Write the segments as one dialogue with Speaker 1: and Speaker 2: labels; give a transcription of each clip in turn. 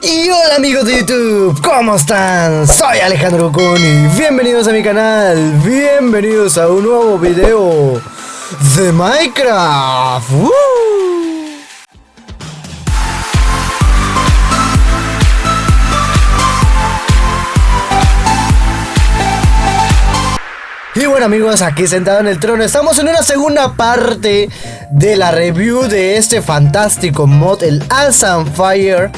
Speaker 1: Y hola amigos de YouTube, ¿cómo están? Soy Alejandro Con y bienvenidos a mi canal, bienvenidos a un nuevo video de Minecraft. Y bueno amigos, aquí sentado en el trono estamos en una segunda parte de la review de este fantástico mod, el Awesome Fire.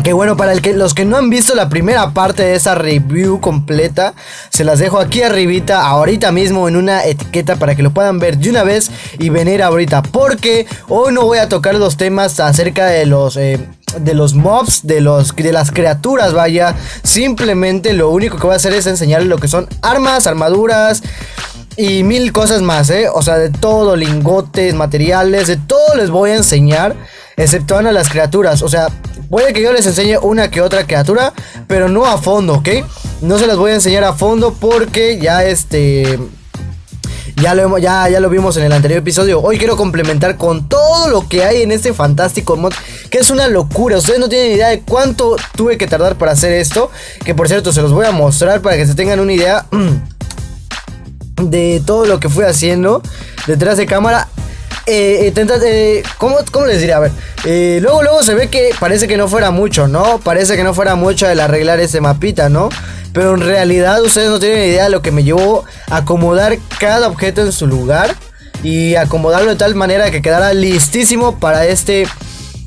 Speaker 1: Que bueno, para los que no han visto la primera parte de esa review completa, se las dejo aquí arribita, ahorita mismo en una etiqueta para que lo puedan ver de una vez y venir ahorita. Porque hoy no voy a tocar los temas acerca de los mobs, de las criaturas, vaya. Simplemente lo único que voy a hacer es enseñarles lo que son armas, armaduras y mil cosas más, o sea, de todo, lingotes, materiales, de todo les voy a enseñar, exceptuando a las criaturas. O sea, puede que yo les enseñe una que otra criatura, pero no a fondo, ¿ok? No se las voy a enseñar a fondo porque ya ya lo vimos en el anterior episodio. Hoy quiero complementar con todo lo que hay en este fantástico mod, que es una locura. Ustedes no tienen idea de cuánto tuve que tardar para hacer esto, que por cierto se los voy a mostrar para que se tengan una idea de todo lo que fui haciendo detrás de cámara. ¿Cómo les diría? A ver, luego se ve que parece que no fuera mucho, ¿no? Parece que no fuera mucho el arreglar ese mapita, ¿no? Pero en realidad ustedes no tienen idea de lo que me llevó a acomodar cada objeto en su lugar y acomodarlo de tal manera que quedara listísimo para este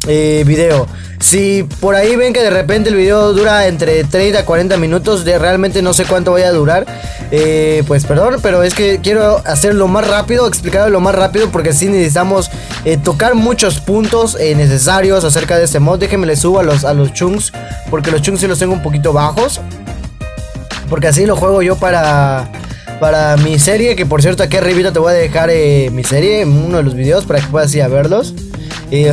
Speaker 1: video. Si por ahí ven que de repente el video dura entre 30 a 40 minutos, realmente no sé cuánto vaya a durar, pues perdón, pero es que quiero hacerlo más rápido, explicarlo lo más rápido, porque sí necesitamos tocar muchos puntos necesarios acerca de este mod. Déjenme le subo a los chunks, porque los chunks sí los tengo un poquito bajos, porque así lo juego yo para mi serie, que por cierto aquí arribita te voy a dejar mi serie en uno de los videos para que puedas ir a verlos. Y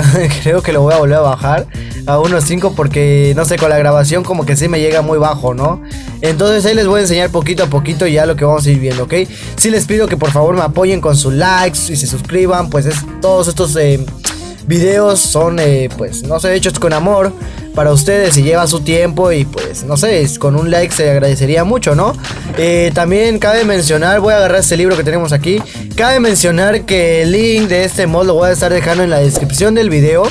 Speaker 1: creo que lo voy a volver a bajar a unos 5 porque no sé, con la grabación como que sí me llega muy bajo, ¿no? Entonces ahí les voy a enseñar poquito a poquito ya lo que vamos a ir viendo, ¿ok? Sí les pido que por favor me apoyen con sus likes y se suscriban, pues todos estos videos son pues no sé, hechos con amor para ustedes y lleva su tiempo y pues no sé, con un like se agradecería mucho, ¿no? También cabe mencionar, voy a agarrar este libro que tenemos aquí, cabe mencionar que el link de este mod lo voy a estar dejando en la descripción del video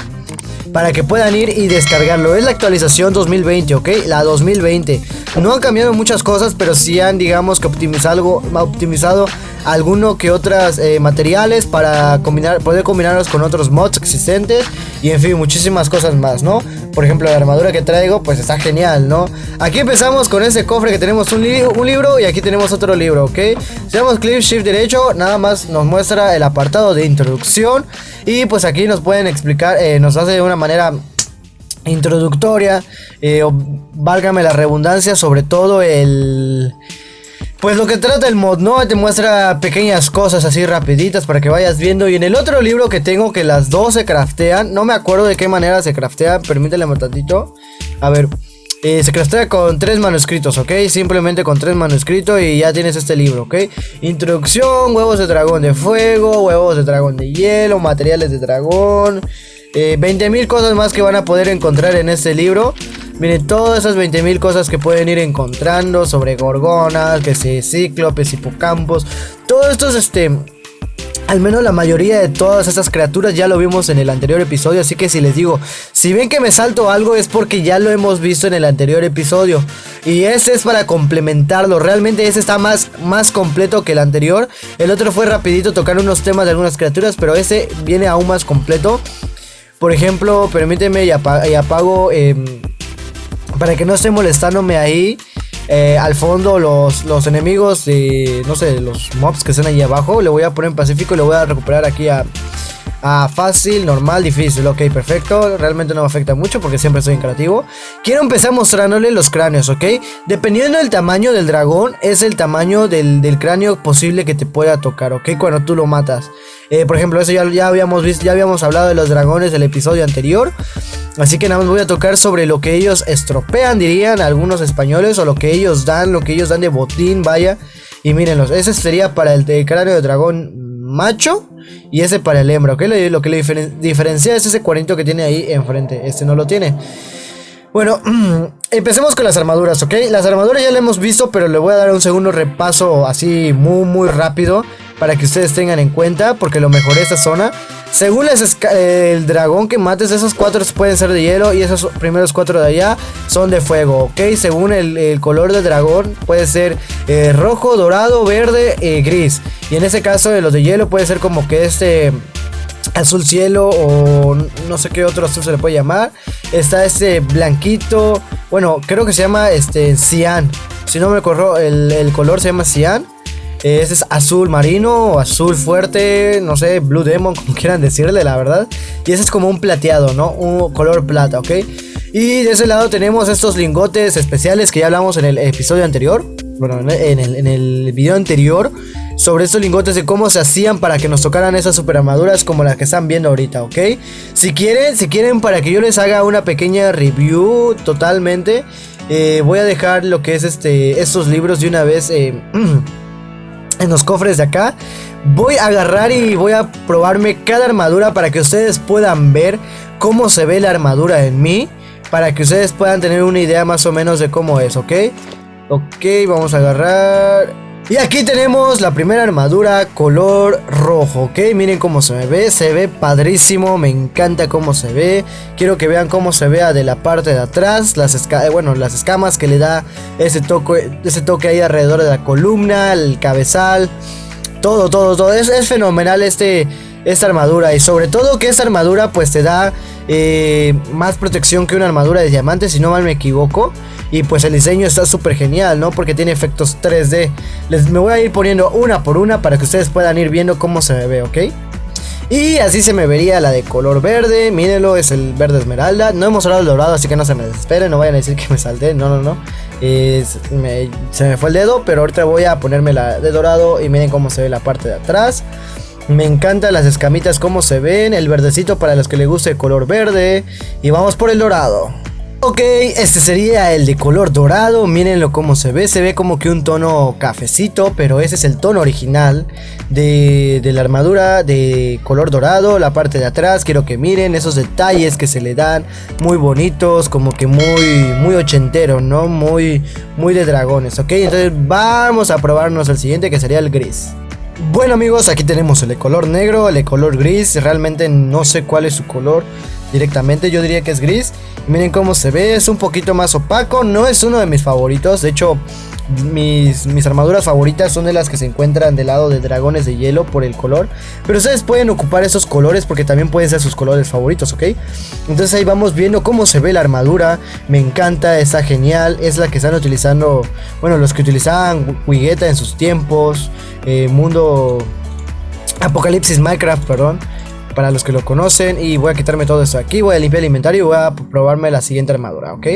Speaker 1: para que puedan ir y descargarlo. Es la actualización 2020, ¿ok? La 2020. No han cambiado muchas cosas, pero sí han, digamos, que optimizado alguno que otras materiales para poder combinarlos con otros mods existentes. Y en fin, muchísimas cosas más, ¿no? Por ejemplo, la armadura que traigo, pues está genial, ¿no? Aquí empezamos con ese cofre que tenemos un libro y aquí tenemos otro libro, ¿ok? Si damos clic, shift derecho, nada más nos muestra el apartado de introducción. Y pues aquí nos pueden explicar, nos hace de una manera introductoria, o válgame la redundancia, sobre todo pues lo que trata el mod, ¿no? Te muestra pequeñas cosas así rapiditas para que vayas viendo. Y en el otro libro que tengo, que las dos se craftean, no me acuerdo de qué manera se craftean, permítanme un tantito. A ver, se craftea con 3 manuscritos, ¿ok? Simplemente con 3 manuscritos y ya tienes este libro, ¿ok? Introducción, huevos de dragón de fuego, huevos de dragón de hielo, materiales de dragón, 20.000 cosas más que van a poder encontrar en este libro. Miren, todas esas 20.000 cosas que pueden ir encontrando sobre gorgonas, que si cíclopes, hipocampos, todo esto es al menos la mayoría de todas estas criaturas ya lo vimos en el anterior episodio. Así que si les digo, si ven que me salto algo es porque ya lo hemos visto en el anterior episodio. Y este es para complementarlo. Realmente este está más completo que el anterior. El otro fue rapidito tocar unos temas de algunas criaturas, pero este viene aún más completo. Por ejemplo, permíteme y apago para que no esté molestándome ahí al fondo los enemigos de, no sé, los mobs que están ahí abajo. Le voy a poner en pacífico y le voy a recuperar aquí a fácil, normal, difícil. Ok, perfecto, realmente no me afecta mucho porque siempre estoy en creativo. Quiero empezar mostrándole los cráneos, ok. Dependiendo del tamaño del dragón es el tamaño del cráneo posible que te pueda tocar, ok, cuando tú lo matas. Por ejemplo, eso ya habíamos visto, ya habíamos hablado de los dragones del episodio anterior. Así que nada más voy a tocar sobre lo que ellos estropean, dirían algunos españoles, o lo que ellos dan de botín, vaya. Y mírenlos, ese sería para el cráneo de dragón macho y ese para el hembra, ¿ok? Lo que le diferencia es ese cuadrito que tiene ahí enfrente, este no lo tiene. Bueno, empecemos con las armaduras, ¿ok? Las armaduras ya las hemos visto, pero le voy a dar un segundo repaso así muy rápido para que ustedes tengan en cuenta, porque lo mejoré esta zona. Según el dragón que mates, esos 4 pueden ser de hielo y esos primeros 4 de allá son de fuego, ¿ok? Según el color del dragón puede ser rojo, dorado, verde, gris. Y en ese caso de los de hielo puede ser como que azul cielo o no sé qué otro azul se le puede llamar. Está este blanquito, bueno, creo que se llama cian. Si no me acuerdo, el color se llama cian. Ese es azul marino o azul fuerte, no sé, blue demon, como quieran decirle, la verdad. Y ese es como un plateado, ¿no? Un color plata, ¿ok? Y de ese lado tenemos estos lingotes especiales que ya hablamos en el episodio anterior. Bueno, en el video anterior, sobre estos lingotes y cómo se hacían para que nos tocaran esas super armaduras como las que están viendo ahorita, ¿ok? Si quieren para que yo les haga una pequeña review totalmente, voy a dejar lo que es estos libros de una vez en los cofres de acá. Voy a agarrar y voy a probarme cada armadura para que ustedes puedan ver cómo se ve la armadura en mí, para que ustedes puedan tener una idea más o menos de cómo es, ¿ok? Ok, vamos a agarrar. Y aquí tenemos la primera armadura color rojo, ¿ok? Miren cómo se ve padrísimo, me encanta cómo se ve. Quiero que vean cómo se vea de la parte de atrás, las escamas que le da ese toque ahí alrededor de la columna, el cabezal, todo. Es fenomenal esta armadura, y sobre todo que esta armadura pues te da más protección que una armadura de diamante, si no mal me equivoco. Y pues el diseño está súper genial, ¿no? Porque tiene efectos 3D. Me voy a ir poniendo una por una para que ustedes puedan ir viendo cómo se me ve, ¿ok? Y así se me vería la de color verde. Mírenlo, es el verde esmeralda. No hemos hablado del dorado, así que no se me desesperen. No vayan a decir que me salté, no. Se me fue el dedo, pero ahorita voy a ponerme la de dorado. Y miren cómo se ve la parte de atrás. Me encantan las escamitas, cómo se ven. El verdecito para los que les guste el color verde. Y vamos por el dorado. Ok, este sería el de color dorado. Mírenlo cómo se ve como que un tono cafecito, pero ese es el tono original de la armadura de color dorado. La parte de atrás, quiero que miren esos detalles que se le dan, muy bonitos, como que muy ochentero, ¿no? Muy de dragones, ok. Entonces vamos a probarnos el siguiente, que sería el gris. Bueno amigos, aquí tenemos el de color negro, el de color gris. Realmente no sé cuál es su color directamente, yo diría que es gris. Miren cómo se ve, es un poquito más opaco. No es uno de mis favoritos. De hecho, mis armaduras favoritas son de las que se encuentran del lado de dragones de hielo por el color. Pero ustedes pueden ocupar esos colores porque también pueden ser sus colores favoritos, ¿ok? Entonces ahí vamos viendo cómo se ve la armadura. Me encanta, está genial. Es la que están utilizando, bueno, los que utilizaban Wigetta en sus tiempos. Mundo Apocalipsis Minecraft, perdón, para los que lo conocen. Y voy a quitarme todo esto aquí, voy a limpiar el inventario y voy a probarme la siguiente armadura, ¿ok?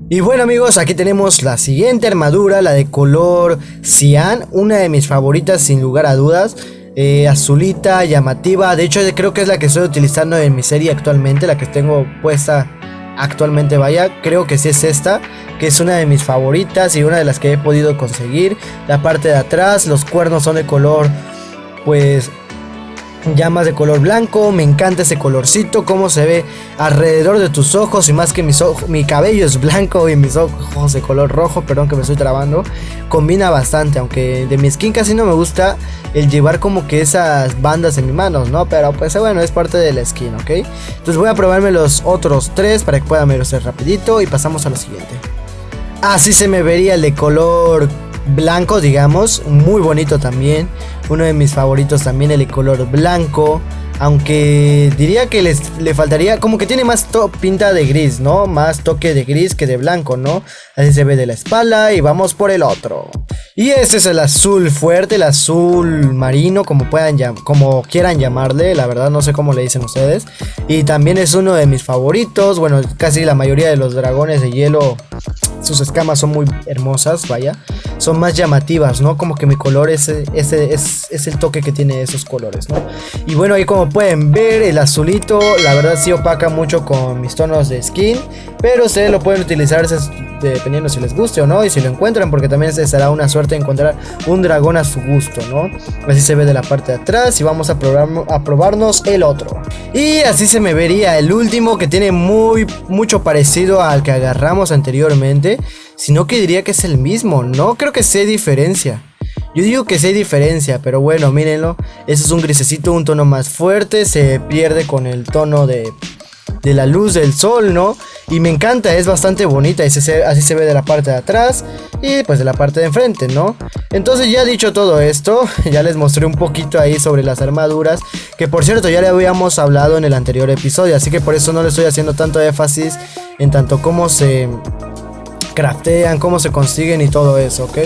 Speaker 1: Y bueno amigos, aquí tenemos la siguiente armadura, la de color cian, una de mis favoritas sin lugar a dudas. Azulita, llamativa, de hecho creo que es la que estoy utilizando en mi serie actualmente, la que tengo puesta actualmente, vaya, creo que sí es esta, que es una de mis favoritas y una de las que he podido conseguir. La parte de atrás, los cuernos son de color, pues, llamas de color blanco. Me encanta ese colorcito, cómo se ve alrededor de tus ojos. Y más que mi cabello es blanco y mis ojos de color rojo, perdón que me estoy trabando, combina bastante. Aunque de mi skin casi no me gusta el llevar como que esas bandas en mis manos, ¿no? Pero pues bueno, es parte de la skin, ¿ok? Entonces voy a probarme los otros 3 para que puedan verlos rapidito. Y pasamos a lo siguiente. Así se me vería el de color blanco, digamos, muy bonito también. Uno de mis favoritos también, el de color blanco. Aunque diría que le faltaría, como que tiene más pinta de gris, ¿no? Más toque de gris que de blanco, ¿no? Así se ve de la espalda. Y vamos por el otro. Y este es el azul fuerte, el azul marino, como quieran llamarle. La verdad no sé cómo le dicen ustedes. Y también es uno de mis favoritos. Bueno, casi la mayoría de los dragones de hielo, sus escamas son muy hermosas, vaya. son más llamativas, ¿no? Como que mi color es el toque que tiene esos colores, ¿no? Y bueno, ahí como pueden ver, el azulito, la verdad sí opaca mucho con mis tonos de skin, pero ustedes lo pueden utilizar dependiendo si les guste o no, y si lo encuentran, porque también será una suerte encontrar un dragón a su gusto, ¿no? Así se ve de la parte de atrás, y vamos a probarnos el otro. Y así se me vería el último, que tiene mucho parecido al que agarramos anteriormente, sino que diría que es el mismo. No creo que sea diferencia. Yo digo que sí hay diferencia, pero bueno, mírenlo. Ese es un grisecito, un tono más fuerte, se pierde con el tono de la luz del sol, ¿no? Y me encanta, es bastante bonita, así se ve de la parte de atrás y pues de la parte de enfrente, ¿no? Entonces, ya dicho todo esto, ya les mostré un poquito ahí sobre las armaduras, que por cierto ya le habíamos hablado en el anterior episodio, así que por eso no le estoy haciendo tanto énfasis en tanto cómo se craftean, cómo se consiguen y todo eso, ¿ok?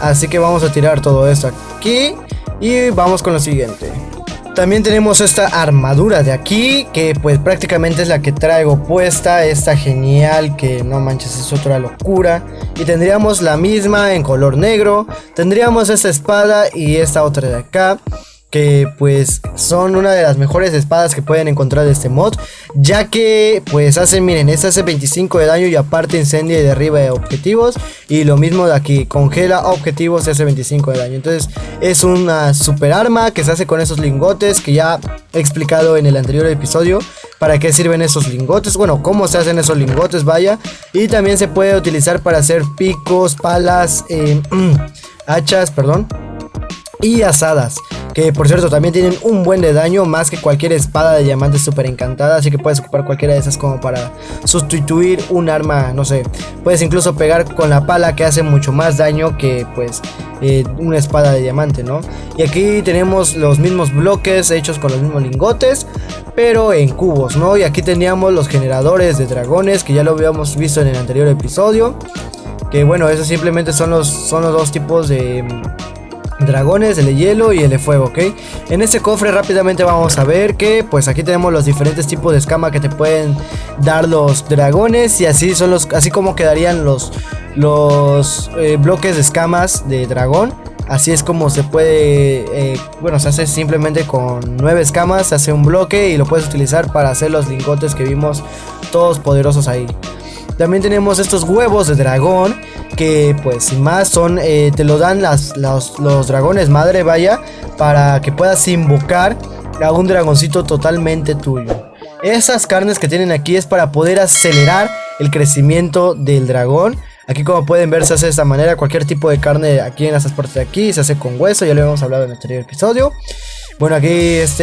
Speaker 1: Así que vamos a tirar todo esto aquí y vamos con lo siguiente. También tenemos esta armadura de aquí, que pues prácticamente es la que traigo puesta. Está genial, que no manches, es otra locura. Y tendríamos la misma en color negro. Tendríamos esta espada y esta otra de acá, que pues son una de las mejores espadas que pueden encontrar de este mod, ya que pues miren, esta hace 25 de daño y aparte incendia y derriba objetivos, y lo mismo de aquí, congela objetivos y hace 25 de daño. Entonces es una super arma que se hace con esos lingotes, que ya he explicado en el anterior episodio para qué sirven esos lingotes, bueno, cómo se hacen esos lingotes, vaya. Y también se puede utilizar para hacer picos, palas, hachas, perdón, y asadas, que por cierto también tienen un buen de daño, más que cualquier espada de diamante súper encantada. Así que puedes ocupar cualquiera de esas como para sustituir un arma, no sé. Puedes incluso pegar con la pala, que hace mucho más daño que pues una espada de diamante, ¿no? Y aquí tenemos los mismos bloques hechos con los mismos lingotes, pero en cubos, ¿no? Y aquí teníamos los generadores de dragones, que ya lo habíamos visto en el anterior episodio. Que bueno, esos simplemente son los dos tipos de dragones, el de hielo y el de fuego, ¿ok? En este cofre rápidamente vamos a ver que pues aquí tenemos los diferentes tipos de escama que te pueden dar los dragones, y así son así como quedarían los bloques de escamas de dragón. Así es como se puede, bueno, se hace simplemente con 9 escamas, se hace un bloque y lo puedes utilizar para hacer los lingotes que vimos todos poderosos ahí. También tenemos estos huevos de dragón, que pues sin más son, te lo dan los dragones madre, vaya, para que puedas invocar a un dragoncito totalmente tuyo. Esas carnes que tienen aquí es para poder acelerar el crecimiento del dragón. Aquí, como pueden ver, se hace de esta manera. Cualquier tipo de carne aquí en estas partes de aquí se hace con hueso, ya lo habíamos hablado en el anterior episodio. Bueno, aquí es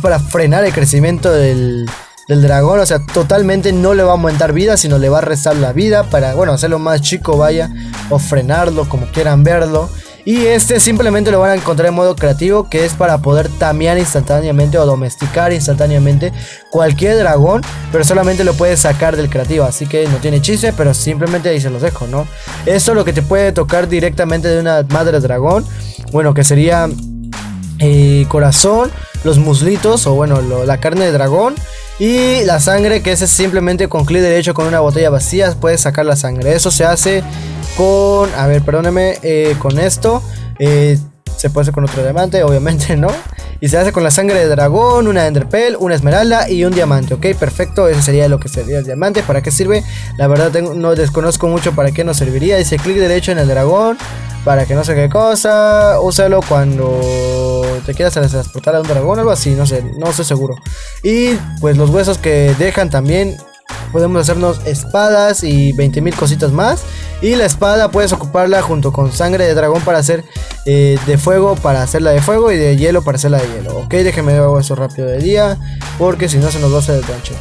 Speaker 1: para frenar el crecimiento del dragón, o sea, totalmente no le va a aumentar vida, sino le va a restar la vida para, bueno, hacerlo más chico, vaya, o frenarlo, como quieran verlo. Y simplemente lo van a encontrar en modo creativo, que es para poder tamear instantáneamente o domesticar instantáneamente cualquier dragón, pero solamente lo puedes sacar del creativo, así que no tiene chiste, pero simplemente ahí se los dejo, ¿no? Esto es lo que te puede tocar directamente de una madre dragón, bueno, que sería corazón, los muslitos, o bueno, la carne de dragón. Y la sangre, que es simplemente con clic derecho con una botella vacía puedes sacar la sangre. Eso se hace con, a ver, perdóneme, con esto. Se puede hacer con otro diamante, obviamente, ¿no? Y se hace con la sangre de dragón, una enderpearl, una esmeralda y un diamante, ¿ok? Perfecto, ese sería lo que sería el diamante. ¿Para qué sirve? La verdad no desconozco mucho para qué nos serviría. Dice clic derecho en el dragón, para que no sé qué cosa. Úsalo cuando te quieras transportar a un dragón, algo así, no sé, no estoy seguro. Y pues los huesos que dejan también. Podemos hacernos espadas y 20.000 cositas más. Y la espada puedes ocuparla junto con sangre de dragón para hacer de fuego, para hacerla de fuego, y de hielo para hacerla de hielo. Ok, déjenme hago eso rápido de día, porque si no se nos va a hacer el tronche.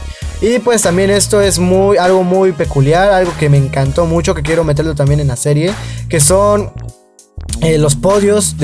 Speaker 1: Y pues también esto es algo muy peculiar, algo que me encantó mucho, que quiero meterlo también en la serie, que son los podios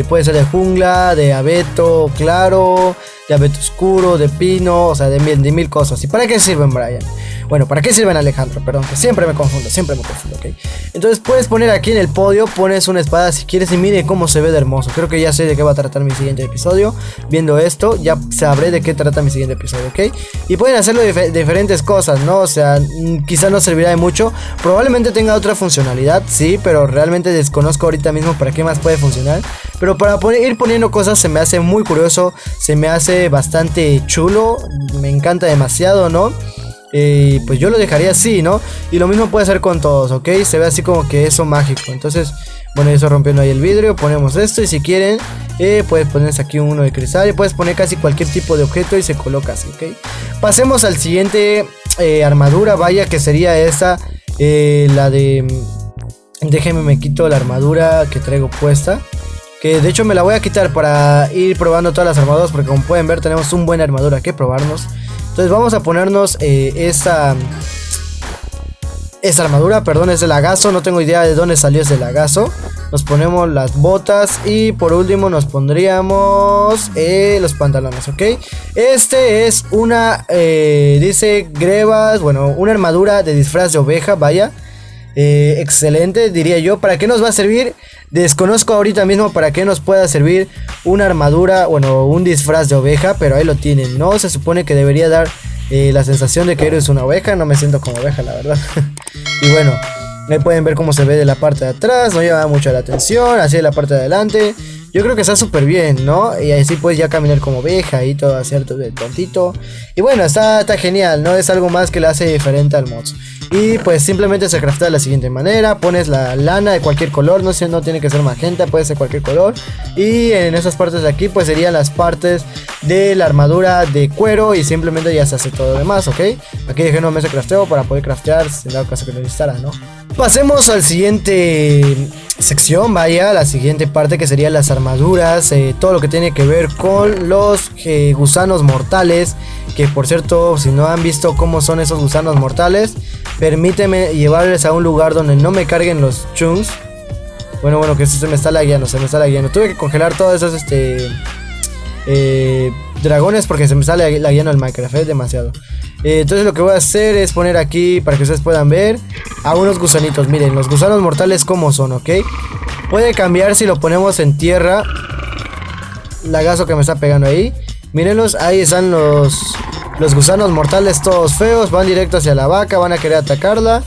Speaker 1: puede ser de jungla, de abeto claro, de abeto oscuro, de pino, o sea, de mil cosas. ¿Y para qué sirven, Brian? Bueno, ¿para qué sirven, Alejandro? Perdón, que siempre me confundo, ¿ok? Entonces puedes poner aquí en el podio, pones una espada si quieres y mire cómo se ve de hermoso. Creo que ya sé de qué va a tratar mi siguiente episodio. Viendo esto, ya sabré de qué trata mi siguiente episodio, ¿ok? Y pueden hacerlo de diferentes cosas, ¿no? O sea, quizás no servirá de mucho. Probablemente tenga otra funcionalidad, sí, pero realmente desconozco ahorita mismo para qué más puede funcionar. Pero para ir poniendo cosas se me hace muy curioso, se me hace bastante chulo, me encanta demasiado, ¿no? Pues yo lo dejaría así, ¿no? Y lo mismo puede hacer con todos, ¿ok? Se ve así como que eso mágico. Entonces, bueno, eso rompiendo ahí el vidrio, ponemos esto y si quieren, puedes ponerse aquí uno de cristal y puedes poner casi cualquier tipo de objeto y se coloca así, ¿ok? Pasemos al siguiente armadura, vaya, que sería esa, la de... Déjenme, me quito la armadura que traigo puesta. Que de hecho me la voy a quitar para ir probando todas las armaduras, porque como pueden ver tenemos un buen armadura que probarnos. Entonces vamos a ponernos esa armadura, perdón, es de lagazo. No tengo idea de dónde salió ese lagazo. Nos ponemos las botas y por último nos pondríamos los pantalones, ¿ok? Este es una, dice grebas, bueno, una armadura de disfraz de oveja, vaya. Excelente, diría yo. ¿Para qué nos va a servir? Desconozco ahorita mismo para qué nos pueda servir una armadura, bueno, un disfraz de oveja, pero ahí lo tienen, ¿no? Se supone que debería dar la sensación de que eres una oveja. No me siento como oveja, la verdad. Y bueno, ahí pueden ver cómo se ve de la parte de atrás. No llama mucho la atención, así de la parte de adelante. Yo creo que está súper bien, ¿no? Y así puedes ya caminar como oveja y todo, cierto, de tontito. Y bueno, está genial, ¿no? Es algo más que le hace diferente al mods. Y pues simplemente se craftea de la siguiente manera. Pones la lana de cualquier color, no tiene que ser magenta, puede ser cualquier color. Y en esas partes de aquí pues serían las partes de la armadura de cuero. Y simplemente ya se hace todo lo demás, ¿ok? Aquí dejé una mesa de crafteo para poder craftear en dado caso que lo necesitara, ¿no? Pasemos al siguiente sección, vaya, la siguiente parte que serían las armaduras, todo lo que tiene que ver con los gusanos mortales. Que por cierto, si no han visto cómo son esos gusanos mortales, permíteme llevarles a un lugar donde no me carguen los chunks. Bueno, que se me está lagueando, Tuve que congelar todos esos dragones porque se me está lagueando el Minecraft, es demasiado. Entonces lo que voy a hacer es poner aquí, para que ustedes puedan ver, a unos gusanitos. Miren, los gusanos mortales como son, ¿ok? Puede cambiar si lo ponemos en tierra. Lagazo que me está pegando ahí. Mírenlos, ahí están los gusanos mortales todos feos. Van directo hacia la vaca, van a querer atacarla.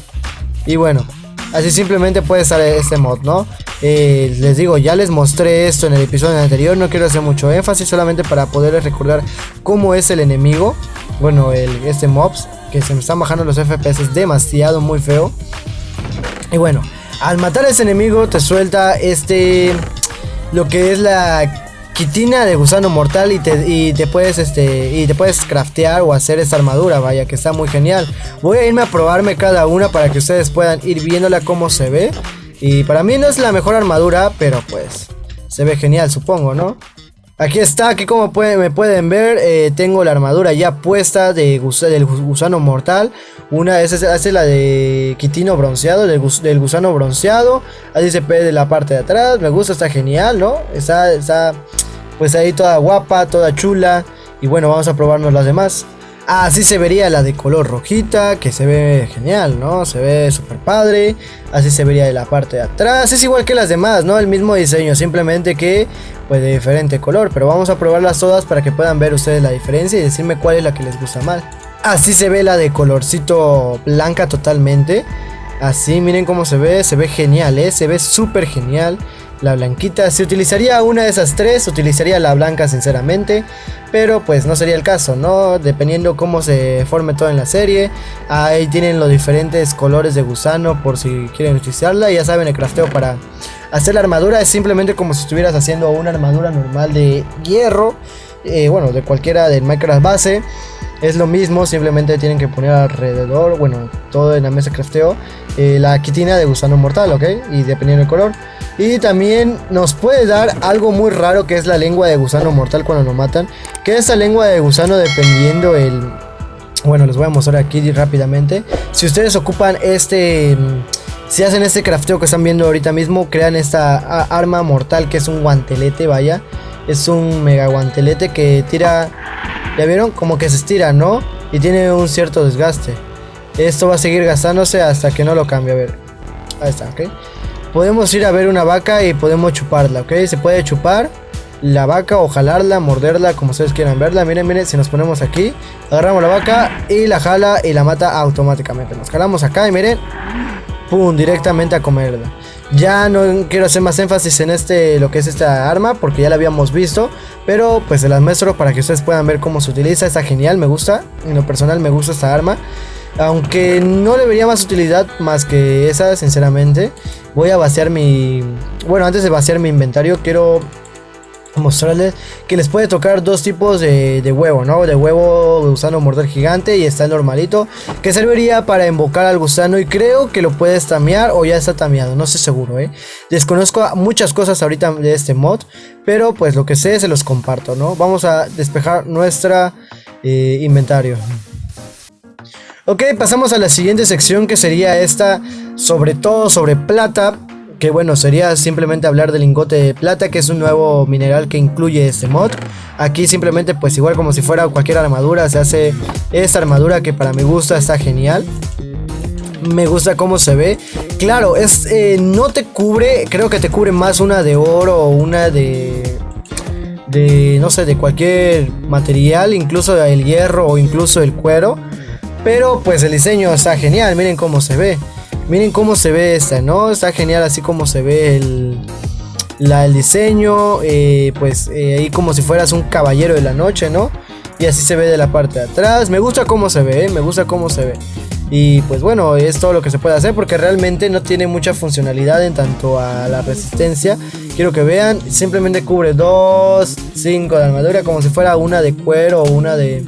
Speaker 1: Y bueno, así simplemente puede estar este mod, ¿no? Les digo, ya les mostré esto en el episodio anterior. No quiero hacer mucho énfasis, solamente para poderles recordar cómo es el enemigo. Bueno, este mobs, que se me están bajando los FPS, es demasiado, muy feo. Y bueno, al matar a ese enemigo te suelta lo que es la quitina de gusano mortal y te puedes craftear o hacer esta armadura, vaya, que está muy genial. Voy a irme a probarme cada una para que ustedes puedan ir viéndola cómo se ve. Y para mí no es la mejor armadura, pero pues se ve genial, supongo, ¿no? Aquí está, aquí como me pueden ver, tengo la armadura ya puesta del gusano mortal. Una es la de quitino bronceado, del gusano bronceado. Así se ve de la parte de atrás, me gusta, está genial, ¿no? Está pues ahí toda guapa, toda chula. Y bueno, vamos a probarnos las demás. Así se vería la de color rojita, que se ve genial, ¿no? Se ve súper padre. Así se vería de la parte de atrás. Es igual que las demás, ¿no? El mismo diseño, simplemente que pues de diferente color. Pero vamos a probarlas todas para que puedan ver ustedes la diferencia y decirme cuál es la que les gusta más. Así se ve la de colorcito blanca totalmente. Así, miren cómo se ve genial, se ve súper genial. La blanquita, si utilizaría una de esas tres, utilizaría la blanca sinceramente, pero pues no sería el caso, ¿no? Dependiendo cómo se forme todo en la serie. Ahí tienen los diferentes colores de gusano por si quieren utilizarla. Ya saben, el crafteo para hacer la armadura es simplemente como si estuvieras haciendo una armadura normal de hierro. Bueno, de cualquiera del Minecraft base. Es lo mismo, simplemente tienen que poner alrededor, bueno, todo en la mesa de crafteo, la quitina de gusano mortal, ¿ok? Y dependiendo del color. Y también nos puede dar algo muy raro, que es la lengua de gusano mortal cuando lo matan. Que esa lengua de gusano, dependiendo bueno, les voy a mostrar aquí rápidamente. Si ustedes ocupan si hacen este crafteo que están viendo ahorita mismo, crean esta arma mortal, que es un guantelete, vaya. Es un mega guantelete que tira... ¿Ya vieron? Como que se estira, ¿no? Y tiene un cierto desgaste. Esto va a seguir gastándose hasta que no lo cambie. A ver, ahí está, ok. Podemos ir a ver una vaca y podemos chuparla, ok. Se puede chupar la vaca o jalarla, morderla, como ustedes quieran verla. Miren, miren, si nos ponemos aquí, agarramos la vaca y la jala y la mata automáticamente. Nos jalamos acá y miren, pum, directamente a comerla. Ya no quiero hacer más énfasis en lo que es esta arma, porque ya la habíamos visto, pero pues se las muestro para que ustedes puedan ver cómo se utiliza. Está genial, me gusta, en lo personal me gusta esta arma, aunque no le vería más utilidad más que esa, sinceramente. Voy a vaciar bueno, antes de vaciar mi inventario, quiero mostrarles que les puede tocar dos tipos de huevo, ¿no? De huevo gusano morder gigante, y está el normalito, que serviría para invocar al gusano, y creo que lo puedes tamear o ya está tameado, no sé seguro, desconozco muchas cosas ahorita de este mod, pero pues lo que sé se los comparto, ¿no? Vamos a despejar nuestra inventario. Ok, pasamos a la siguiente sección, que sería esta, sobre todo sobre plata. Que bueno, sería simplemente hablar del lingote de plata, que es un nuevo mineral que incluye este mod. Aquí simplemente pues igual como si fuera cualquier armadura, se hace esta armadura que para mi gusto está genial. Me gusta cómo se ve. Claro, no te cubre, creo que te cubre más una de oro o una de no sé, de cualquier material, incluso el hierro o incluso el cuero. Pero pues el diseño está genial, miren cómo se ve. Miren cómo se ve esta, ¿no? Está genial así como se ve el diseño. Pues ahí como si fueras un caballero de la noche, ¿no? Y así se ve de la parte de atrás. Me gusta cómo se ve, me gusta cómo se ve. Y pues bueno, es todo lo que se puede hacer, porque realmente no tiene mucha funcionalidad en tanto a la resistencia. Quiero que vean, simplemente cubre 2, 5 de armadura, como si fuera una de cuero o una de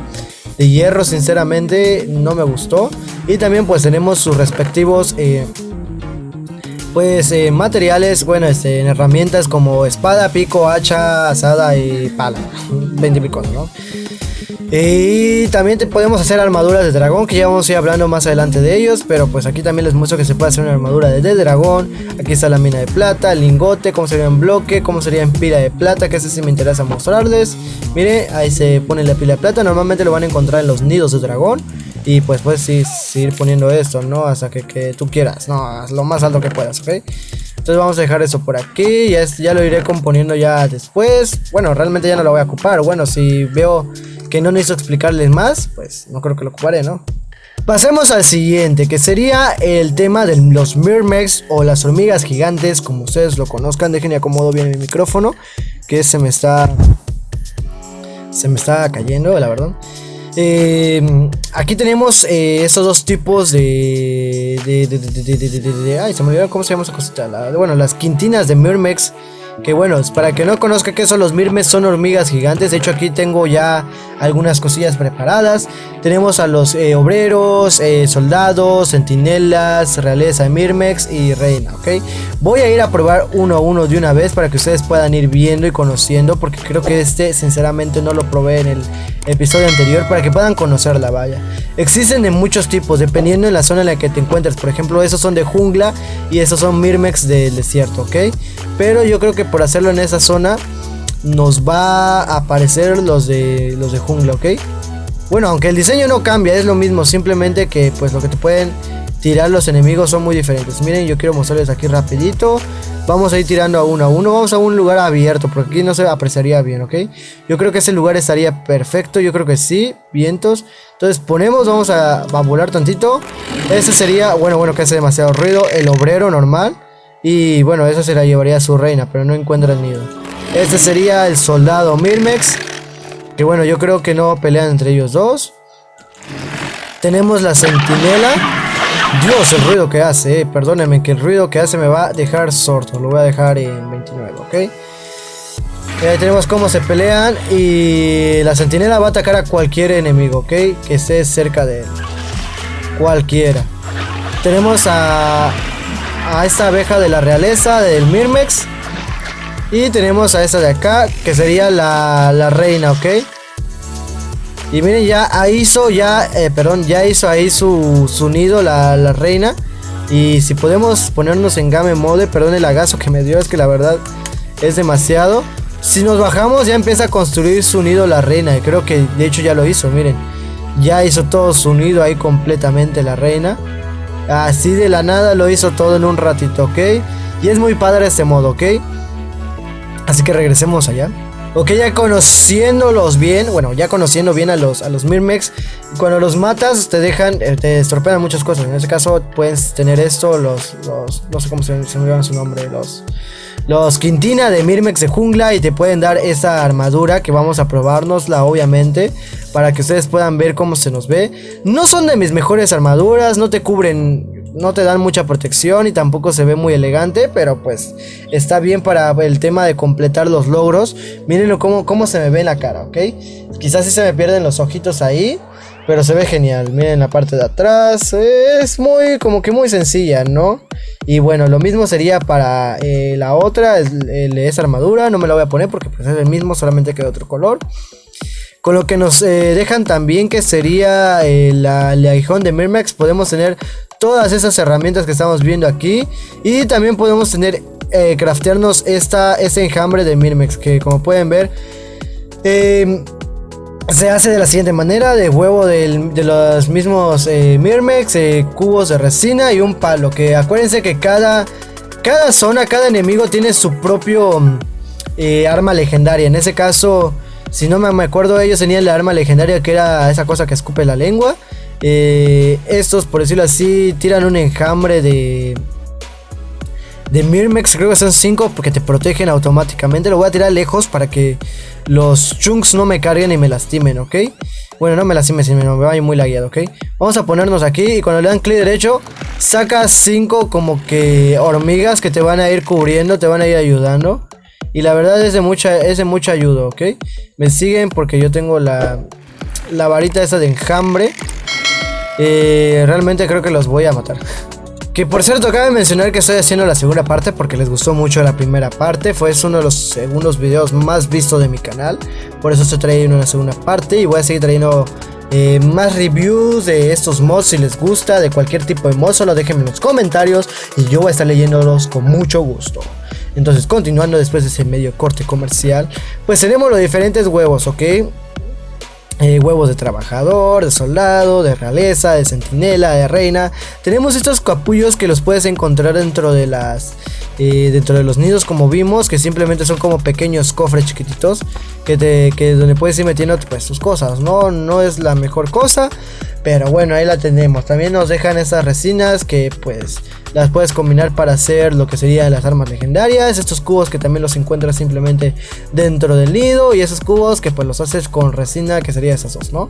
Speaker 1: hierro. Sinceramente no me gustó. Y también pues tenemos sus respectivos materiales, bueno, en herramientas como espada, pico, hacha, azada y pala. 20 picos, ¿no? Y también podemos hacer armaduras de dragón, que ya vamos a ir hablando más adelante de ellos. Pero pues aquí también les muestro que se puede hacer una armadura de dragón. Aquí está la mina de plata, el lingote, cómo sería en bloque, cómo sería en pila de plata, que ese sí me interesa mostrarles. Mire, ahí se pone la pila de plata. Normalmente lo van a encontrar en los nidos de dragón. Y pues puedes seguir poniendo esto, ¿no? Hasta que tú quieras, ¿no? Lo más alto que puedas, ¿ok? Entonces vamos a dejar eso por aquí. Ya lo iré componiendo ya después. Bueno, realmente ya no lo voy a ocupar. Bueno, si veo que no necesito explicarles más, pues no creo que lo ocuparé, ¿no? Pasemos al siguiente, que sería el tema de los Myrmex o las hormigas gigantes, como ustedes lo conozcan. Dejen y acomodo bien mi micrófono, que se me está cayendo, la verdad. Aquí tenemos estos dos tipos ay, se me olvidó cómo se llama esa cosita. Bueno, las quintinas de Myrmex. Que bueno, para que no conozca qué son los Myrmex, son hormigas gigantes. De hecho aquí tengo ya algunas cosillas preparadas. Tenemos a los obreros, soldados, centinelas, realeza de Myrmex y reina, ¿ok? Voy a ir a probar uno a uno de una vez para que ustedes puedan ir viendo y conociendo, porque creo que sinceramente no lo probé en el episodio anterior, para que puedan conocerla, vaya. Existen de muchos tipos, dependiendo de la zona en la que te encuentres. Por ejemplo, esos son de jungla y esos son Myrmex del desierto, ¿ok? Pero yo creo que por hacerlo en esa zona nos va a aparecer los de jungla, ¿ok? Bueno, aunque el diseño no cambia, es lo mismo, simplemente que pues lo que te pueden tirar los enemigos son muy diferentes. Miren, yo quiero mostrarles aquí rapidito. Vamos a ir tirando a uno. Vamos a un lugar abierto, porque aquí no se apreciaría bien, ¿ok? Yo creo que ese lugar estaría perfecto, yo creo que sí, vientos. Entonces vamos a volar tantito. Ese sería, bueno, que hace demasiado ruido, el obrero normal. Y bueno, eso se la llevaría a su reina, pero no encuentra el nido. Este sería el soldado Myrmex, que bueno, yo creo que no pelean entre ellos dos. Tenemos la centinela. Dios, el ruido que hace, perdónenme que el ruido que hace me va a dejar sordo. Lo voy a dejar en 29, ¿ok? Ahí tenemos cómo se pelean. Y la centinela va a atacar a cualquier enemigo, ¿ok? Que esté cerca de él. Cualquiera. Tenemos a esta abeja de la realeza del Myrmex. Y tenemos a esta de acá, que sería la reina, ¿ok? Y miren, ya hizo ahí su nido la reina. Y si podemos ponernos en game mode, perdón el lagazo que me dio, es que la verdad es demasiado. Si nos bajamos ya empieza a construir su nido la reina. Y creo que de hecho ya lo hizo, miren. Ya hizo todo su nido ahí completamente la reina. Así de la nada lo hizo todo en un ratito, ¿ok? Y es muy padre este modo, ¿ok? Así que regresemos allá. Ok, ya conociéndolos bien, bueno, ya conociendo bien a los Myrmex, cuando los matas te dejan, te estropean muchas cosas. En este caso puedes tener esto, no sé cómo se me llama su nombre, los Quintina de Myrmex de jungla, y te pueden dar esa armadura que vamos a probárnosla obviamente, para que ustedes puedan ver cómo se nos ve. No son de mis mejores armaduras, no te cubren, no te dan mucha protección y tampoco se ve muy elegante, pero pues está bien para el tema de completar los logros. Mírenlo cómo se me ve en la cara, ¿ok? Quizás sí se me pierden los ojitos ahí, pero se ve genial. Miren la parte de atrás, es muy, como que muy sencilla, ¿no? Y bueno, lo mismo sería para la otra, esa armadura. No me la voy a poner porque pues es el mismo, solamente que de otro color. Con lo que nos dejan también, que sería el aguijón de Myrmex. Podemos tener todas esas herramientas que estamos viendo aquí. Y también podemos tener, craftearnos ese enjambre de Myrmex, que como pueden ver, se hace de la siguiente manera: de huevo de los mismos Myrmex, cubos de resina y un palo. Que acuérdense que cada zona, cada enemigo tiene su propio arma legendaria. En ese caso, si no me acuerdo, ellos tenían la arma legendaria que era esa cosa que escupe la lengua. Estos, por decirlo así, tiran un enjambre de Myrmex. Creo que son 5 porque te protegen automáticamente. Lo voy a tirar lejos para que los chunks no me carguen y me lastimen, ¿ok? Bueno, no me lastimen, sino me vaya muy lagueado, ¿ok? Vamos a ponernos aquí y cuando le dan clic derecho, sacas 5 como que hormigas que te van a ir cubriendo, te van a ir ayudando. Y la verdad es de mucha ayuda, ¿ok? Me siguen porque yo tengo la varita esa de enjambre. Realmente creo que los voy a matar. Que por cierto, cabe mencionar que estoy haciendo la segunda parte porque les gustó mucho la primera parte. Fue uno de los segundos videos más vistos de mi canal. Por eso estoy trayendo una segunda parte. Y voy a seguir trayendo más reviews de estos mods. Si les gusta de cualquier tipo de mod, solo déjenme en los comentarios y yo voy a estar leyéndolos con mucho gusto. Entonces, continuando después de ese medio corte comercial, pues tenemos los diferentes huevos, ¿ok? Huevos de trabajador, de soldado, de realeza, de centinela, de reina. Tenemos estos capullos que los puedes encontrar dentro de los nidos, como vimos, que simplemente son como pequeños cofres chiquititos que donde puedes ir metiendo pues tus cosas. No es la mejor cosa, pero bueno, ahí la tenemos. También nos dejan esas resinas que pues las puedes combinar para hacer lo que serían las armas legendarias. Estos cubos que también los encuentras simplemente dentro del nido. Y esos cubos que pues los haces con resina, que sería esas dos, ¿no?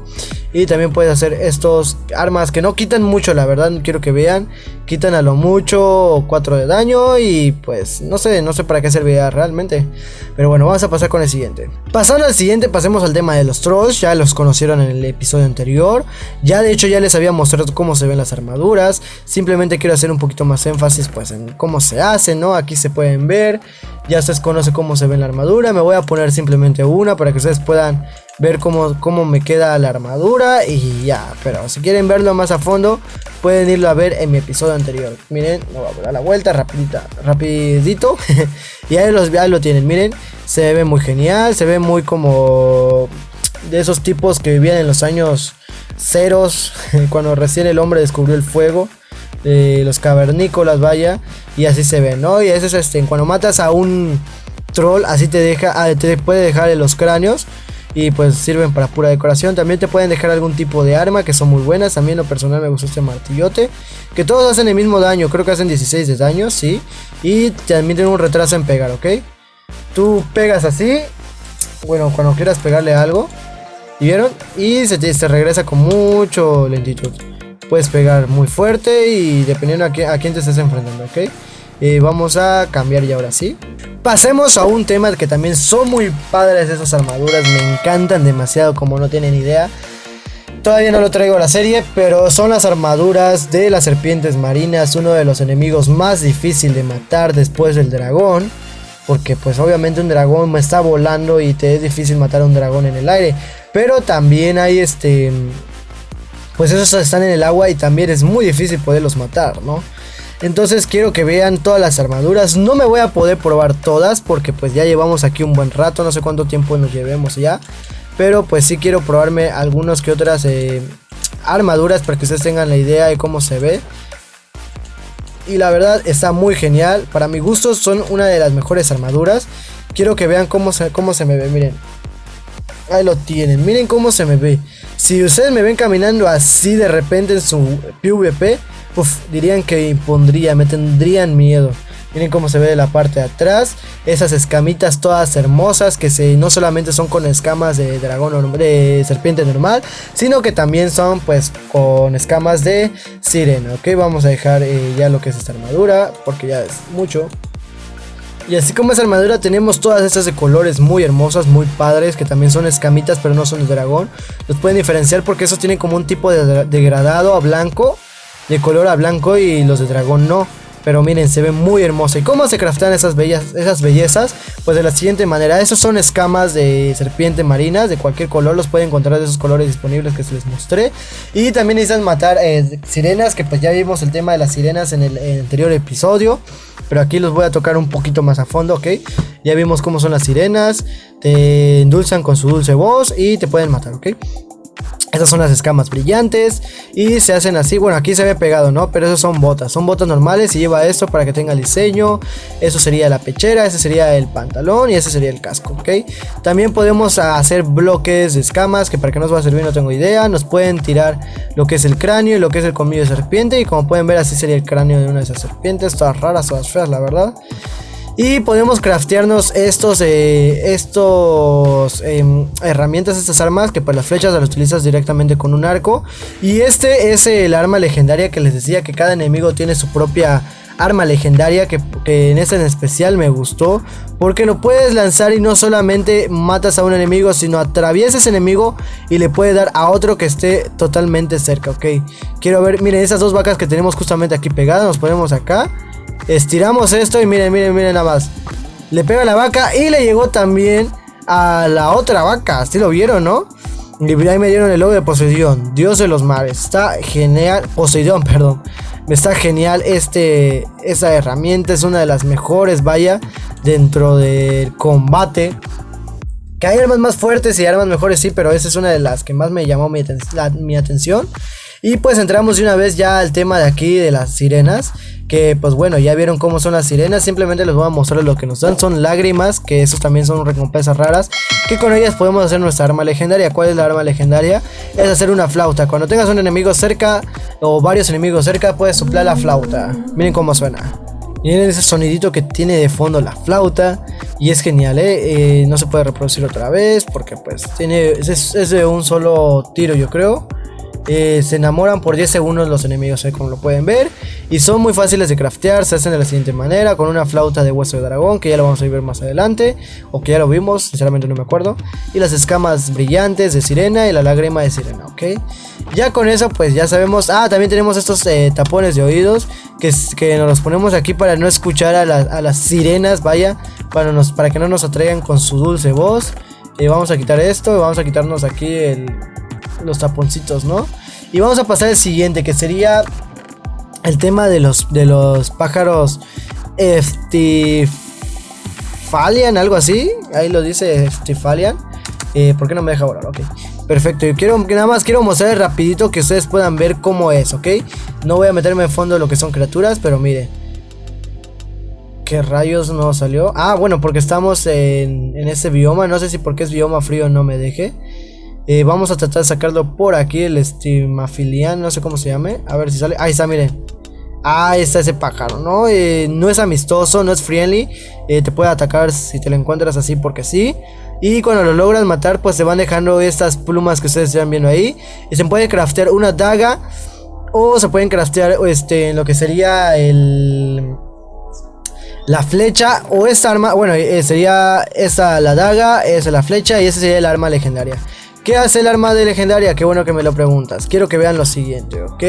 Speaker 1: Y también puedes hacer estos armas que no quitan mucho, la verdad, quiero que vean. Quitan a lo mucho 4 de daño y pues no sé para qué servirá realmente. Pero bueno, vamos a pasar con el siguiente. Pasando al siguiente, pasemos al tema de los trolls. Ya los conocieron en el episodio anterior. Ya de hecho ya les había mostrado cómo se ven las armaduras. Simplemente quiero hacer un poquito más énfasis pues en cómo se hace, ¿no? Aquí se pueden ver. Ya ustedes conocen cómo se ve la armadura. Me voy a poner simplemente una para que ustedes puedan ver cómo me queda la armadura y ya. Pero si quieren verlo más a fondo, pueden irlo a ver en mi episodio anterior. Miren, me voy a dar la vuelta rapidito. Y ahí lo tienen, miren. Se ve muy genial, se ve muy como de esos tipos que vivían en los años ceros, cuando recién el hombre descubrió el fuego. Los cavernícolas, vaya. Y así se ve, ¿no? Y eso es cuando matas a un troll, así te puede dejar en los cráneos. Y pues sirven para pura decoración. También te pueden dejar algún tipo de arma que son muy buenas. También lo personal me gustó este martillote, que todos hacen el mismo daño. Creo que hacen 16 de daño, sí. Y también tienen un retraso en pegar, ¿ok? Tú pegas así, bueno, cuando quieras pegarle algo, ¿y vieron? Y se regresa con mucho lentitud. Puedes pegar muy fuerte y dependiendo a quién te estés enfrentando, ¿ok? Vamos a cambiar y ahora sí. Pasemos a un tema que también son muy padres esas armaduras. Me encantan demasiado, como no tienen idea. Todavía no lo traigo a la serie, pero son las armaduras de las serpientes marinas. Uno de los enemigos más difícil de matar después del dragón. Porque pues obviamente un dragón me está volando y te es difícil matar a un dragón en el aire. Pero también hay pues esos están en el agua y también es muy difícil poderlos matar, ¿no? Entonces quiero que vean todas las armaduras. No me voy a poder probar todas porque pues ya llevamos aquí un buen rato. No sé cuánto tiempo nos llevemos ya. pero pues sí quiero probarme algunos que otras armaduras para que ustedes tengan la idea de cómo se ve. Y la verdad está muy genial. Para mi gusto son una de las mejores armaduras. Quiero que vean cómo se me ve, miren. Ahí lo tienen, miren cómo se me ve. Si ustedes me ven caminando así de repente en su PvP, dirían que impondría, me tendrían miedo. Miren cómo se ve de la parte de atrás. Esas escamitas todas hermosas que no solamente son con escamas de dragón, de serpiente normal, sino que también son pues con escamas de sirena. Ok, vamos a dejar ya lo que es esta armadura, porque ya es mucho. Y así como esa armadura tenemos todas estas de colores muy hermosas, muy padres, que también son escamitas pero no son de dragón. Los pueden diferenciar porque esos tienen como un tipo de degradado a blanco, de color a blanco, y los de dragón no. Pero miren, se ve muy hermosa. ¿Y cómo se craftan esas bellezas? Pues de la siguiente manera. Esos son escamas de serpiente marinas de cualquier color. Los pueden encontrar de esos colores disponibles que se les mostré. Y también necesitan matar sirenas, que pues ya vimos el tema de las sirenas en el anterior episodio. Pero aquí los voy a tocar un poquito más a fondo, ¿ok? Ya vimos cómo son las sirenas. Te endulzan con su dulce voz y te pueden matar, ¿ok? Estas son las escamas brillantes y se hacen así. Bueno, aquí se ve pegado, ¿no? Pero esas son botas normales y lleva esto para que tenga el diseño. Eso sería la pechera, ese sería el pantalón y ese sería el casco, ¿ok? También podemos hacer bloques de escamas, que para qué nos va a servir no tengo idea. Nos pueden tirar lo que es el cráneo y lo que es el colmillo de serpiente. Y como pueden ver, así sería el cráneo de una de esas serpientes. Todas raras, todas feas, la verdad. Y podemos craftearnos herramientas, estas armas, que pues las flechas las utilizas directamente con un arco. Y este es el arma legendaria que les decía, que cada enemigo tiene su propia arma legendaria, que en esta en especial me gustó, porque lo puedes lanzar y no solamente matas a un enemigo, sino atraviesas ese enemigo y le puedes dar a otro que esté totalmente cerca, ok. Quiero ver, miren esas dos vacas que tenemos justamente aquí pegadas, nos ponemos acá. Estiramos esto y miren nada más. Le pega a la vaca y le llegó también a la otra vaca. ¿Sí lo vieron, no? Y ahí me dieron el logo de Poseidón, Dios de los mares. Está genial. Poseidón, perdón. Está genial esa herramienta. Es una de las mejores, vaya, dentro del combate. Que hay armas más fuertes y armas mejores, sí, pero esa es una de las que más me llamó mi atención. Y pues entramos de una vez ya al tema de aquí de las sirenas. Que pues bueno, ya vieron cómo son las sirenas. Simplemente les voy a mostrar lo que nos dan. Son lágrimas, que esos también son recompensas raras, que con ellas podemos hacer nuestra arma legendaria. ¿Cuál es la arma legendaria? Es hacer una flauta. Cuando tengas un enemigo cerca o varios enemigos cerca, puedes soplar la flauta. Miren cómo suena. Miren ese sonidito que tiene de fondo la flauta. Y es genial, no se puede reproducir otra vez, porque pues es de un solo tiro, yo creo. Se enamoran por 10 segundos los enemigos, como lo pueden ver. Y son muy fáciles de craftear. Se hacen de la siguiente manera: con una flauta de hueso de dragón, que ya lo vamos a ver más adelante, o que ya lo vimos, sinceramente no me acuerdo. Y las escamas brillantes de sirena y la lágrima de sirena, ok. Ya con eso pues ya sabemos. También tenemos estos tapones de oídos, que nos los ponemos aquí para no escuchar a las sirenas, vaya, para que no nos atraigan con su dulce voz. Vamos a quitar esto y vamos a quitarnos aquí los taponcitos, ¿no? Y vamos a pasar al siguiente, que sería el tema de los pájaros Estifalian, algo así. Ahí lo dice Estifalian. ¿Por qué no me deja borrar? Ok, perfecto. Yo nada más quiero mostrarles rapidito que ustedes puedan ver cómo es, ok. No voy a meterme en fondo de lo que son criaturas, pero mire. ¿Qué rayos no salió? Bueno, porque estamos en ese bioma. No sé si porque es bioma frío no me deje. Vamos a tratar de sacarlo por aquí, el Estimafilian, no sé cómo se llame. A ver si sale. Ahí está, miren. Ahí está ese pájaro, ¿no? No es amistoso, no es friendly. Te puede atacar si te lo encuentras así porque sí. Y cuando lo logras matar, pues se van dejando estas plumas que ustedes están viendo ahí. Y se puede craftear una daga, o se pueden craftear lo que sería la flecha o esta arma. Bueno, sería esta la daga, esa la flecha y esa sería el arma legendaria. ¿Qué hace el arma de legendaria? Qué bueno que me lo preguntas. Quiero que vean lo siguiente, ¿ok?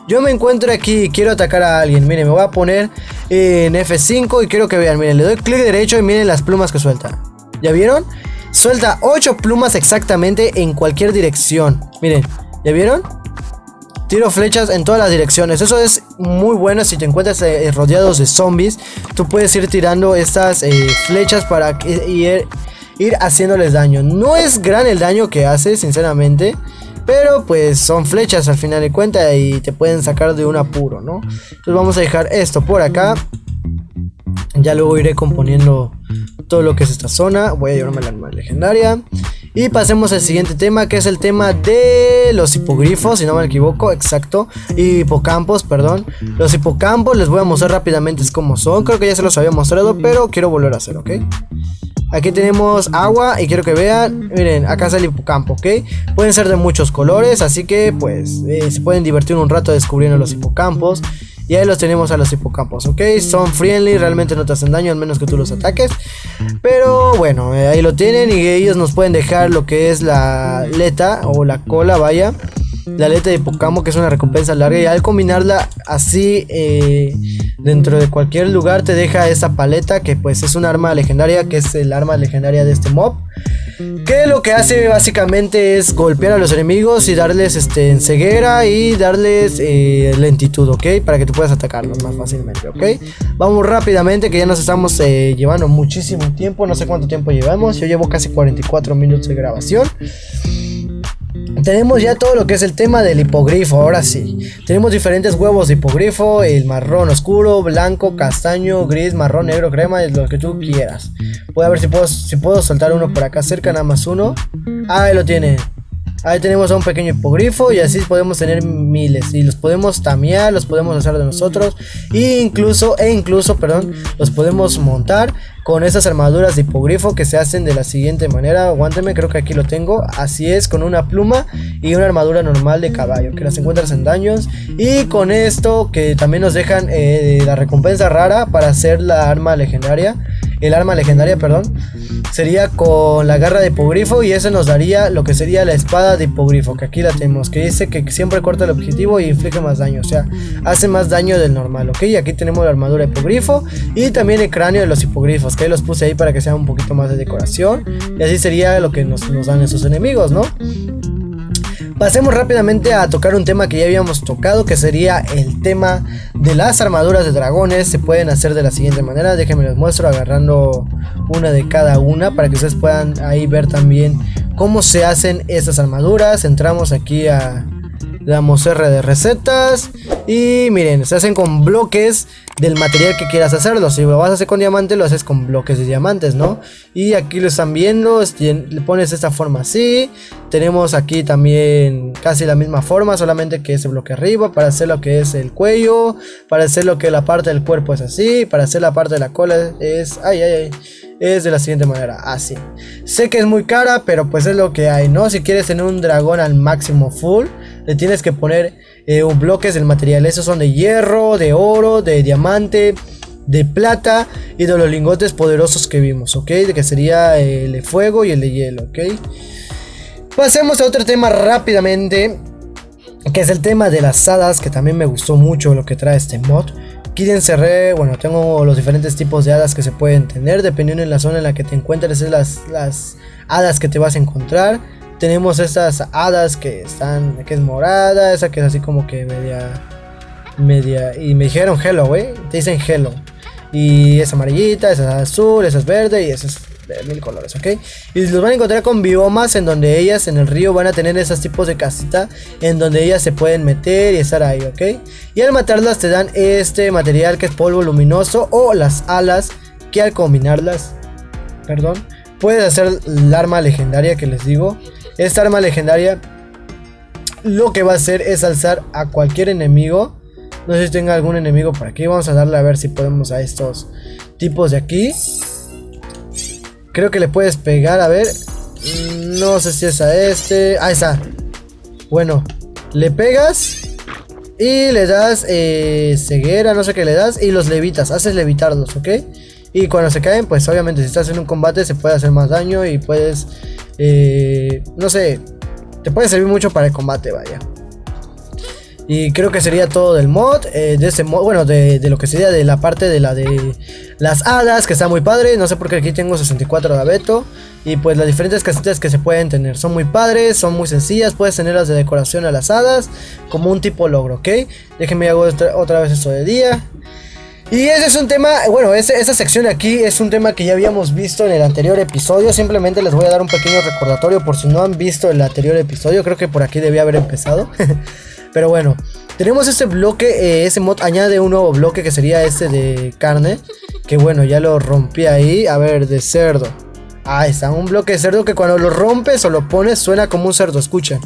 Speaker 1: Yo me encuentro aquí y quiero atacar a alguien. Miren, me voy a poner en F5 y quiero que vean. Miren, le doy clic derecho y miren las plumas que suelta. ¿Ya vieron? Suelta 8 plumas exactamente en cualquier dirección. Miren, ¿ya vieron? Tiro flechas en todas las direcciones. Eso es muy bueno si te encuentras rodeados de zombies. Tú puedes ir tirando estas flechas para ir haciéndoles daño. No es gran el daño que hace, sinceramente, pero pues son flechas al final de cuentas y te pueden sacar de un apuro, ¿no? Entonces vamos a dejar esto por acá. Ya luego iré componiendo todo lo que es esta zona. Voy a llevarme la arma legendaria. Y pasemos al siguiente tema, que es el tema de los hipogrifos, si no me equivoco, exacto. Hipocampos, perdón. Los hipocampos les voy a mostrar rápidamente cómo son. Creo que ya se los había mostrado, pero quiero volver a hacer, ¿ok? Aquí tenemos agua y quiero que vean, miren, acá está el hipocampo, ¿ok? Pueden ser de muchos colores, así que pues se pueden divertir un rato descubriendo los hipocampos. Y ahí los tenemos a los hipocampos, ¿ok? Son friendly, realmente no te hacen daño al menos que tú los ataques. Pero bueno, ahí lo tienen y ellos nos pueden dejar lo que es la aleta o la cola, vaya. La aleta de hipocampo, que es una recompensa larga, y al combinarla así dentro de cualquier lugar te deja esa paleta, que pues es un arma legendaria, que es el arma legendaria de este mob, que lo que hace básicamente es golpear a los enemigos y darles ceguera y darles lentitud, ¿ok? Para que tú puedas atacarlos más fácilmente, ¿ok? Vamos rápidamente, que ya nos estamos llevando muchísimo tiempo, no sé cuánto tiempo llevamos, yo llevo casi 44 minutos de grabación. Tenemos ya todo lo que es el tema del hipogrifo. Ahora sí, tenemos diferentes huevos de hipogrifo: el marrón oscuro, blanco, castaño, gris, marrón, negro, crema, lo que tú quieras. Voy a ver si puedo soltar uno por acá cerca, nada más uno. Ahí lo tiene. Ahí tenemos a un pequeño hipogrifo y así podemos tener miles. Y los podemos tamear, los podemos hacer de nosotros. Incluso, perdón, los podemos montar con esas armaduras de hipogrifo que se hacen de la siguiente manera. Aguánteme, creo que aquí lo tengo. Así es, con una pluma y una armadura normal de caballo, que las encuentras en daños. Y con esto que también nos dejan la recompensa rara para hacer la arma legendaria. El arma legendaria, perdón, sería con la garra de hipogrifo, y eso nos daría lo que sería la espada de hipogrifo, que aquí la tenemos, que dice que siempre corta el objetivo y inflige más daño, o sea, hace más daño del normal, ¿ok? Y aquí tenemos la armadura de hipogrifo y también el cráneo de los hipogrifos, que ahí los puse ahí para que sea un poquito más de decoración, y así sería lo que nos dan esos enemigos, ¿no? Pasemos rápidamente a tocar un tema que ya habíamos tocado, que sería el tema de las armaduras de dragones. Se pueden hacer de la siguiente manera, déjenme les muestro agarrando una de cada una para que ustedes puedan ahí ver también cómo se hacen estas armaduras. Entramos aquí a, damos R de recetas y miren, se hacen con bloques del material que quieras hacerlo. Si lo vas a hacer con diamante, lo haces con bloques de diamantes, ¿no? Y aquí lo están viendo, le pones esta forma así. Tenemos aquí también casi la misma forma, solamente que ese bloque arriba, para hacer lo que es el cuello, para hacer lo que la parte del cuerpo es así, para hacer la parte de la cola es es de la siguiente manera, así. Sé que es muy cara, pero pues es lo que hay, ¿no? Si quieres tener un dragón al máximo full, le tienes que poner bloques del material. Esos son de hierro, de oro, de diamante, de plata y de los lingotes poderosos que vimos, ¿ok? De que sería el de fuego y el de hielo, ¿ok? Pasemos a otro tema rápidamente, que es el tema de las hadas, que también me gustó mucho lo que trae este mod. Aquí encerré, bueno, tengo los diferentes tipos de hadas que se pueden tener, dependiendo en la zona en la que te encuentres, es las hadas que te vas a encontrar. Tenemos estas hadas que están, que es morada, esa que es así como que media, y me dijeron hello, te dicen hello. Y es amarillita, esa es azul, esa es verde y esa es de 1000 colores, ¿ok? Y los van a encontrar con biomas en donde ellas en el río van a tener esos tipos de casita en donde ellas se pueden meter y estar ahí, ¿ok? Y al matarlas te dan este material que es polvo luminoso o las alas, que al combinarlas, perdón, puedes hacer el arma legendaria que les digo. Esta arma legendaria lo que va a hacer es alzar a cualquier enemigo. No sé si tenga algún enemigo por aquí. Vamos a darle a ver si podemos a estos tipos de aquí. Creo que le puedes pegar, a ver. No sé si es a este. Ahí está. Bueno, le pegas y le das ceguera, no sé qué le das, y los levitas, haces levitarlos, ¿ok? Y cuando se caen, pues obviamente si estás en un combate se puede hacer más daño y puedes, no sé, te puede servir mucho para el combate, vaya. Y creo que sería todo del mod, de ese mod, bueno, de lo que sería de la parte de las hadas, que está muy padre. No sé por qué aquí tengo 64 de abeto. Y pues las diferentes casitas que se pueden tener son muy padres, son muy sencillas. Puedes tenerlas de decoración a las hadas como un tipo logro, ¿ok? Déjenme hago otra vez esto de día. Y ese es un tema, bueno, esa sección de aquí es un tema que ya habíamos visto en el anterior episodio. Simplemente les voy a dar un pequeño recordatorio por si no han visto el anterior episodio. Creo que por aquí debía haber empezado. Pero bueno, tenemos este bloque, ese mod añade un nuevo bloque que sería este de carne. Que bueno, ya lo rompí ahí, a ver, de cerdo. Ahí está, un bloque de cerdo que cuando lo rompes o lo pones suena como un cerdo, escuchen.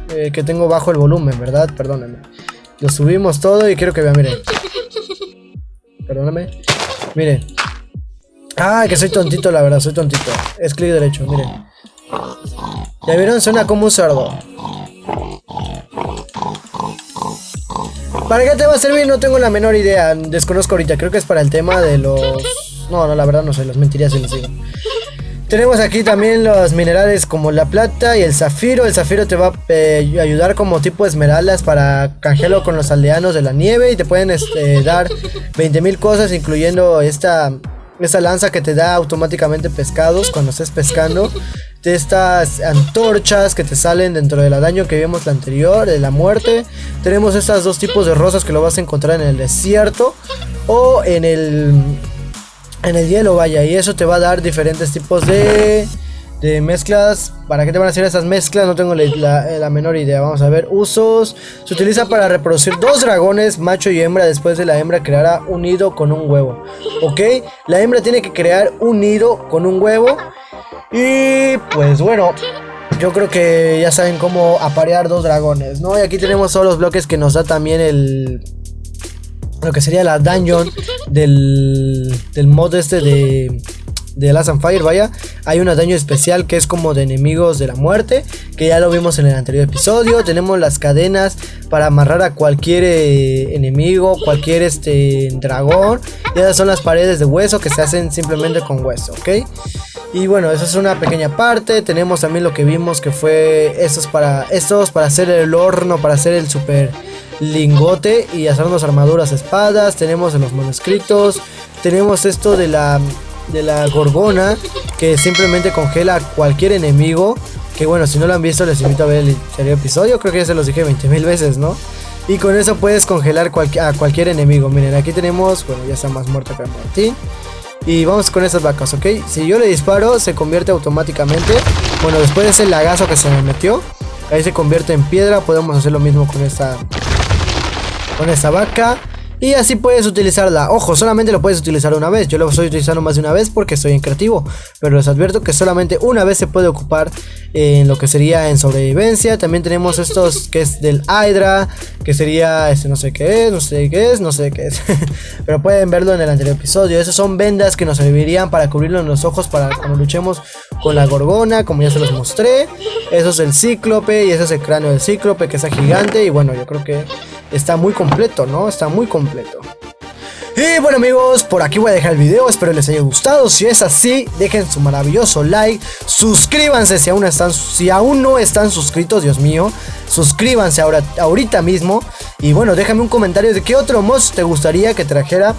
Speaker 1: Que tengo bajo el volumen, ¿verdad? Perdónenme. Lo subimos todo y quiero que vean, miren. Perdóname. Miren. Ah, que soy tontito, la verdad, soy tontito. Es clic derecho, miren. ¿Ya vieron? Suena como un cerdo. ¿Para qué te va a servir? No tengo la menor idea. Desconozco ahorita, creo que es para el tema de los... No, la verdad no sé, los mentiría si les digo. Tenemos aquí también los minerales como la plata y el zafiro. El zafiro te va a ayudar como tipo esmeraldas para canjearlo con los aldeanos de la nieve. Y te pueden dar 20.000 cosas, incluyendo esta lanza que te da automáticamente pescados cuando estés pescando. De estas antorchas que te salen dentro del daño que vimos la anterior, de la muerte. Tenemos estos dos tipos de rosas que lo vas a encontrar en el desierto o en el hielo, vaya, y eso te va a dar diferentes tipos de mezclas. ¿Para qué te van a hacer esas mezclas? No tengo la menor idea. Vamos a ver, usos. Se utiliza para reproducir 2 dragones, macho y hembra. Después de la hembra creará un nido con un huevo. Ok, la hembra tiene que crear un nido con un huevo. Y pues bueno, yo creo que ya saben cómo aparear 2 dragones, ¿no? Y aquí tenemos todos los bloques que nos da también lo que sería la dungeon del mod este de Last and Fire, vaya. Hay una dungeon especial que es como de enemigos de la muerte, que ya lo vimos en el anterior episodio. Tenemos las cadenas para amarrar a cualquier enemigo, cualquier dragón. Y esas son las paredes de hueso que se hacen simplemente con hueso, ¿ok? Y bueno, esa es una pequeña parte. Tenemos también lo que vimos que fue estos para hacer el horno, para hacer el super lingote y hacernos armaduras, espadas. Tenemos en los manuscritos, tenemos esto de la gorgona que simplemente congela a cualquier enemigo. Que bueno, si no lo han visto les invito a ver el anterior episodio. Creo que ya se los dije 20.000 veces, ¿no? Y con eso puedes congelar a cualquier enemigo. Miren, aquí tenemos, bueno, ya está más muerta que Martín. Y vamos con estas vacas, ¿ok? Si yo le disparo se convierte automáticamente. Bueno, después de ese lagazo que se me metió, ahí se convierte en piedra. Podemos hacer lo mismo con esta vaca. Y así puedes utilizarla. Ojo, solamente lo puedes utilizar una vez. Yo lo estoy utilizando más de una vez porque estoy en creativo. Pero les advierto que solamente una vez se puede ocupar en lo que sería en sobrevivencia. También tenemos estos que es del Hydra, que sería no sé qué es. Pero pueden verlo en el anterior episodio. Esos son vendas que nos servirían para cubrirlo en los ojos para cuando luchemos con la gorgona, como ya se los mostré. Eso es el cíclope y ese es el cráneo del cíclope, que es gigante. Y bueno, yo creo que está muy completo, ¿no? Está muy completo. Y bueno amigos, por aquí voy a dejar el video, espero les haya gustado. Si es así, dejen su maravilloso like. Suscríbanse si aún no están suscritos, Dios mío. Suscríbanse ahorita mismo. Y bueno, déjame un comentario de qué otro mod te gustaría que trajera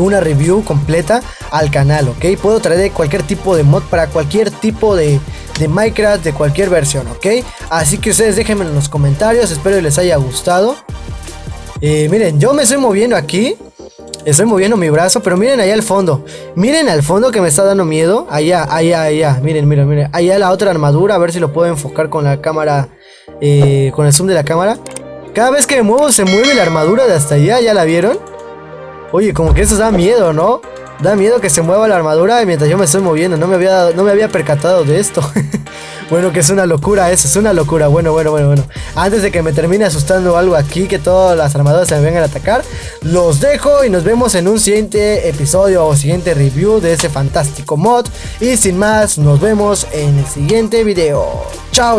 Speaker 1: una review completa al canal, ¿ok? Puedo traer cualquier tipo de mod para cualquier tipo de Minecraft, de cualquier versión, ¿ok? Así que ustedes déjenme en los comentarios, espero les haya gustado. Miren, yo me estoy moviendo aquí. Estoy moviendo mi brazo, pero miren allá al fondo. Miren al fondo que me está dando miedo. Allá. Miren. Allá la otra armadura, a ver si lo puedo enfocar con la cámara. Con el zoom de la cámara. Cada vez que me muevo se mueve la armadura de hasta allá, ¿ya la vieron? Oye, como que eso da miedo, ¿no? Da miedo que se mueva la armadura mientras yo me estoy moviendo. No me había percatado de esto. Bueno, que es una locura eso, es una locura. Bueno. Antes de que me termine asustando algo aquí, que todas las armaduras se me vengan a atacar, los dejo y nos vemos en un siguiente episodio o siguiente review de ese fantástico mod. Y sin más, nos vemos en el siguiente video. Chao.